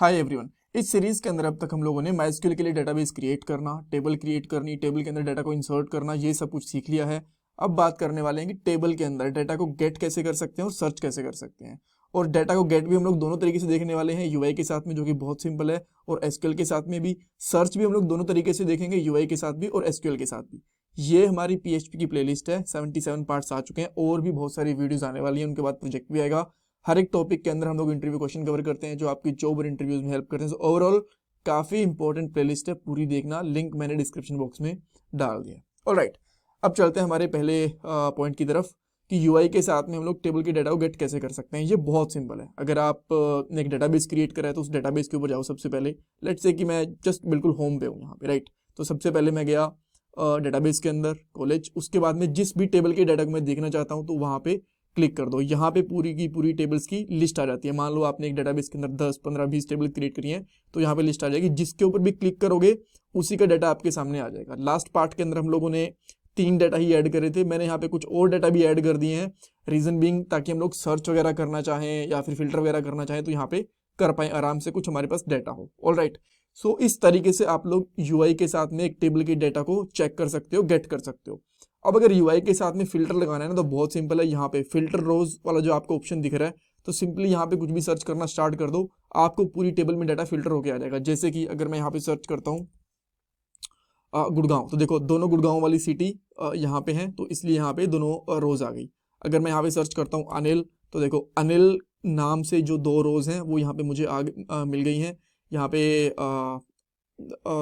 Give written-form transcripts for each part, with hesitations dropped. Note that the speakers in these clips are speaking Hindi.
Hi everyone. इस सीरीज के अंदर अब तक हम लोगों ने माइस्क्यूएल के लिए डेटाबेस क्रिएट करना, टेबल क्रिएट करनी, टेबल के अंदर डाटा को इंसर्ट करना, ये सब कुछ सीख लिया है। अब बात करने वाले हैं कि टेबल के अंदर डाटा को गेट कैसे कर सकते हैं और सर्च कैसे कर सकते हैं। और डाटा को गेट भी हम लोग दोनों तरीके से देखने वाले हैं, यूआई के साथ में जो कि बहुत सिंपल है, और एसक्यूएल के साथ में भी। सर्च भी हम लोग दोनों तरीके से देखेंगे, यूआई के साथ भी और एसक्यूएल के साथ भी। ये हमारी पीएचपी की प्लेलिस्ट है, 77 पार्ट्स आ चुके हैं और भी बहुत सारी वीडियोस आने वाली हैं। उनके बाद प्रोजेक्ट भी आएगा। हर एक टॉपिक के अंदर हम लोग इंटरव्यू क्वेश्चन कवर करते हैं जो आपकी जॉब और इंटरव्यूज में हेल्प करते हैं। सो ओवरऑल काफी इंपॉर्टेंट प्लेलिस्ट है, पूरी देखना, लिंक मैंने डिस्क्रिप्शन बॉक्स में डाल दिया। ऑलराइट, अब चलते हैं हमारे पहले पॉइंट की तरफ कि यूआई के साथ में हम लोग टेबल के डाटा को गेट कैसे कर सकते हैं। ये बहुत सिंपल है। अगर आप एक डाटाबेस क्रिएट कर रहे हैं तो उस डाटाबेस के ऊपर जाओ। सबसे पहले लेट्स से कि मैं जस्ट बिल्कुल होम पे हूँ यहाँ पे, राइट। तो सबसे पहले मैं गया डाटाबेस के अंदर, कॉलेज। उसके बाद में जिस भी टेबल के डाटा को मैं देखना चाहता हूँ तो वहाँ पे क्लिक कर दो। यहाँ पे पूरी की पूरी टेबल्स की लिस्ट आ जाती है। मान लो आपने एक डाटाबेस के अंदर 10, 15, 20 टेबल क्रिएट करी है तो यहाँ पे लिस्ट आ जाएगी। जिसके ऊपर भी क्लिक करोगे उसी का डाटा आपके सामने आ जाएगा। लास्ट पार्ट के अंदर हम लोगों ने 3 डाटा ही ऐड करे थे, मैंने यहाँ पे कुछ और डाटा भी ऐड कर दिए हैं। रीजन बीइंग ताकि हम लोग सर्च वगैरह करना चाहें या फिर फिल्टर वगैरह करना चाहें तो यहाँ पे कर पाए आराम से, कुछ हमारे पास डाटा हो। ऑलराइट, सो इस तरीके से आप लोग यूआई के साथ में एक टेबल के डाटा को चेक कर सकते हो, गेट कर सकते हो। अब अगर यूआई के साथ में फिल्टर लगाना है ना तो बहुत सिंपल है। यहाँ पे फिल्टर रोज वाला जो आपको ऑप्शन दिख रहा है, तो सिंपली यहाँ पे कुछ भी सर्च करना स्टार्ट कर दो, आपको पूरी टेबल में डाटा फिल्टर होके आ जाएगा। जैसे कि अगर मैं यहाँ पे सर्च करता हूँ गुड़गांव, तो देखो दोनों गुड़गांव वाली सिटी यहाँ पे है, तो इसलिए यहाँ पे दोनों रोज आ गई। अगर मैं यहाँ पे सर्च करता हूँ अनिल, तो देखो अनिल नाम से जो 2 रोज हैं वो यहाँ पे मुझे मिल गई हैं। यहाँ पे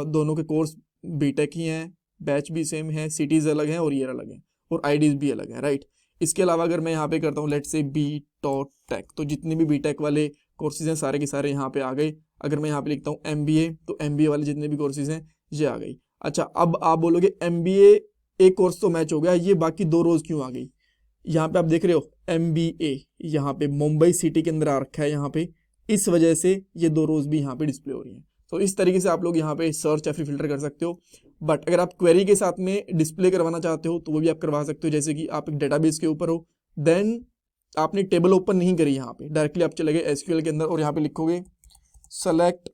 दोनों के कोर्स बीटेक ही हैं, बैच भी सेम है, सिटीज अलग हैं और ईयर अलग है और आईडीज भी अलग है, राइट। इसके अलावा अगर मैं यहाँ पे करता हूँ let's say be taught take, तो जितने भी बीटेक वाले कोर्सेज हैं सारे के सारे यहाँ पे आ गए। अगर मैं यहाँ पे लिखता हूँ एमबीए, तो एमबीए वाले जितने भी कोर्सेज हैं ये आ गई। अच्छा, अब आप बोलोगे एमबीए एक कोर्स तो मैच हो गया, ये बाकी 2 रोज क्यों आ गई? यहाँ पे आप देख रहे हो एमबीए यहाँ पे मुंबई सिटी के अंदर आ रखा है यहाँ पे, इस वजह से ये 2 रोज भी यहाँ पे डिस्प्ले हो रही है। तो इस तरीके से आप लोग यहाँ पे सर्च या फिर फिल्टर कर सकते हो। बट अगर आप क्वेरी के साथ में डिस्प्ले करवाना चाहते हो तो वो भी आप करवा सकते हो। जैसे कि आप एक डेटाबेस के ऊपर हो, देन आपने टेबल ओपन नहीं करी, यहाँ पे डायरेक्टली आप चले गए एसक्यूएल के अंदर और यहाँ पे लिखोगे select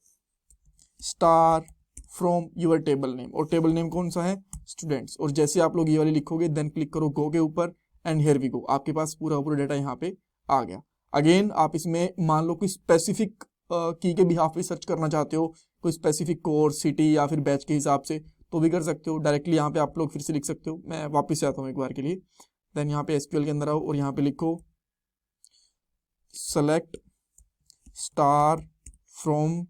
star from your table name, और टेबल नेम कौन सा है? स्टूडेंट्स। और जैसे आप लोग ये वाली लिखोगे देन क्लिक करो गो के ऊपर एंड हियर वी गो, आपके पास पूरा पूरा डाटा यहाँ पे आ गया। अगेन आप इसमें मान लो कोई स्पेसिफिक की के बिहाफ पे सर्च करना चाहते हो, कोई स्पेसिफिक कोर्स, सिटी या फिर बैच के हिसाब से, तो भी कर सकते हो। डायरेक्टली यहाँ पे आप लोग फिर से लिख सकते हो। मैं वापस से आता हूँ एक बार के लिए, देन यहाँ पे एसक्यूएल के अंदर आओ और यहाँ पे लिखो select star from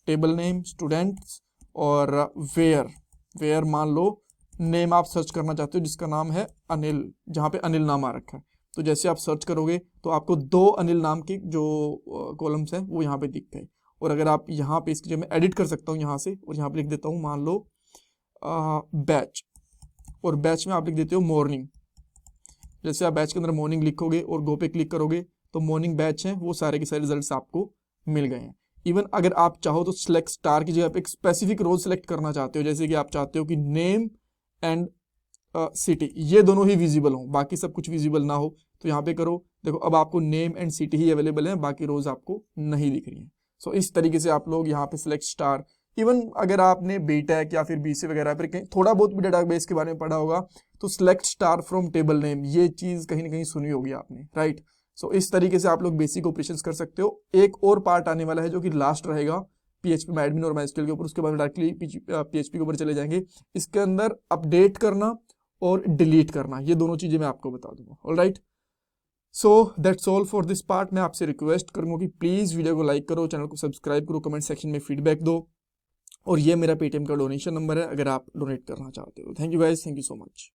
table name students, और वेयर मान लो नेम आप सर्च करना चाहते हो जिसका नाम है अनिल, जहाँ पे अनिल नाम आ रखा है। तो जैसे आप सर्च करोगे तो आपको 2 अनिल नाम के जो कॉलम्स हैं वो यहाँ पे दिख गए। और अगर आप यहाँ पे इसकी जब मैं एडिट कर सकता हूँ यहाँ से, और यहाँ पे लिख देता हूँ मान लो बैच, और बैच में आप लिख देते हो मॉर्निंग। जैसे आप बैच के अंदर मॉर्निंग लिखोगे और गो पे क्लिक करोगे तो मॉर्निंग बैच है वो सारे के सारे रिजल्ट्स आपको मिल गए हैं। इवन अगर आप चाहो तो सिलेक्ट स्टार की जगह पे एक स्पेसिफिक रोल सेलेक्ट करना चाहते हो, जैसे कि आप चाहते हो कि नेम एंड सिटी ये दोनों ही विजिबल हो, बाकी सब कुछ विजिबल ना हो, तो यहाँ पे करो। देखो अब आपको name and city he available है, बाकी रोज आपको नहीं दिख रही है। सो इस तरीके से आप लोग यहाँ पे सिलेक्ट स्टार, इवन अगर आपने बीटेक या फिर बीसी वगैरह पर कहीं थोड़ा बहुत भी डेटाबेस के बारे में पढ़ा होगा तो select star from table name, ये चीज कहीं ना कहीं सुनी होगी आपने, राइट। सो इस तरीके से आप लोग बेसिक ऑपरेशंस कर सकते हो। एक और पार्ट आने वाला है जो कि लास्ट रहेगा पीएचपी में एडमिन और माइस्क्यूएल के ऊपर, उसके बाद डायरेक्टली पीएचपी के ऊपर चले जाएंगे। इसके अंदर अपडेट करना और डिलीट करना, ये दोनों चीजें मैं आपको बता दूंगा। Alright, so that's all for this part. मैं आपसे रिक्वेस्ट करूंगा कि प्लीज वीडियो को लाइक करो, चैनल को सब्सक्राइब करो, कमेंट सेक्शन में फीडबैक दो, और ये मेरा पेटीएम का डोनेशन नंबर है अगर आप डोनेट करना चाहते हो। Thank you guys, thank you so much.